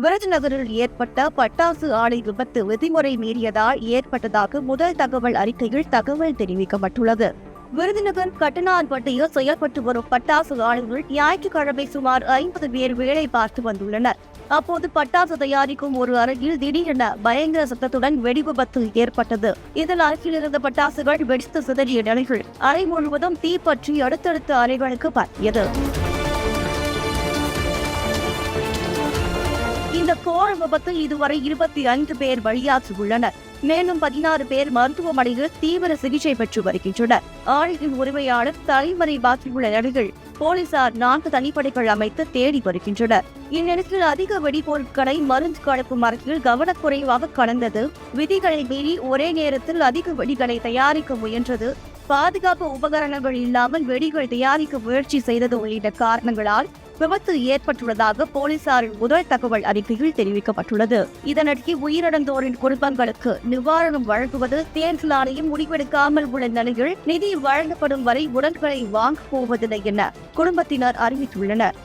விருதுநகரில் ஏற்பட்ட பட்டாசு ஆலை விபத்து விதிமுறை மீறியதால் ஏற்பட்டதாக முதல் தகவல் அறிக்கையில் தகவல் தெரிவிக்கப்பட்டுள்ளது. விருதுநகர் கட்டனார்பட்டியில் செயல்பட்டு வரும் பட்டாசு ஆலையில் ஞாயிற்றுக்கிழமை சுமார் 50 பேர் வேலை பார்த்து வந்துள்ளனர். அப்போது பட்டாசு தயாரிக்கும் ஒரு அறையில் திடீரென பயங்கர சத்தத்துடன் வெடிவிபத்து ஏற்பட்டது. இதில் அறையில் இருந்த பட்டாசுகள் வெடித்து சிதறிய நிலையில் அறை முழுவதும் தீப்பற்றி அடுத்தடுத்த அறைகளுக்கு பரவியது. இந்த கோர விபத்து இதுவரை 25 பேர் பலியாகியுள்ளனர். மேலும் 16 பேர் மருத்துவமனையில் தீவிர சிகிச்சை பெற்று வருகின்றனர். ஆலையின் உரிமையாளர் தலைமறைவாகியுள்ள நிலையில் போலீசார் 4 தனிப்படைகள் அமைத்து தேடி வருகின்றனர். இந்நிலையில் அதிக வெடிபொருட்களை மருந்து கலக்கும் அறையில் கவனக்குறைவாக கலந்தது, விதிகளை மீறி ஒரே நேரத்தில் அதிக வெடிகளை தயாரிக்க முயன்றது, பாதுகாப்பு உபகரணங்கள் இல்லாமல் வெடிகள் தயாரிக்க முயற்சி செய்தது உள்ளிட்ட காரணங்களால் விபத்து ஏற்பட்டுள்ளதாக போலீசாரின் முதல் தகவல் அறிக்கையில் தெரிவிக்கப்பட்டுள்ளது. இதனிடையே உயிரிழந்தோரின் குடும்பங்களுக்கு நிவாரணம் வழங்குவது தேர்தல் ஆணையம் முடிவெடுக்காமல் உள்ள நிலையில் நிதி வழங்கப்படும் வரை உடல்களை வாங்கப் போவதில்லை என குடும்பத்தினர் அறிவித்துள்ளனர்.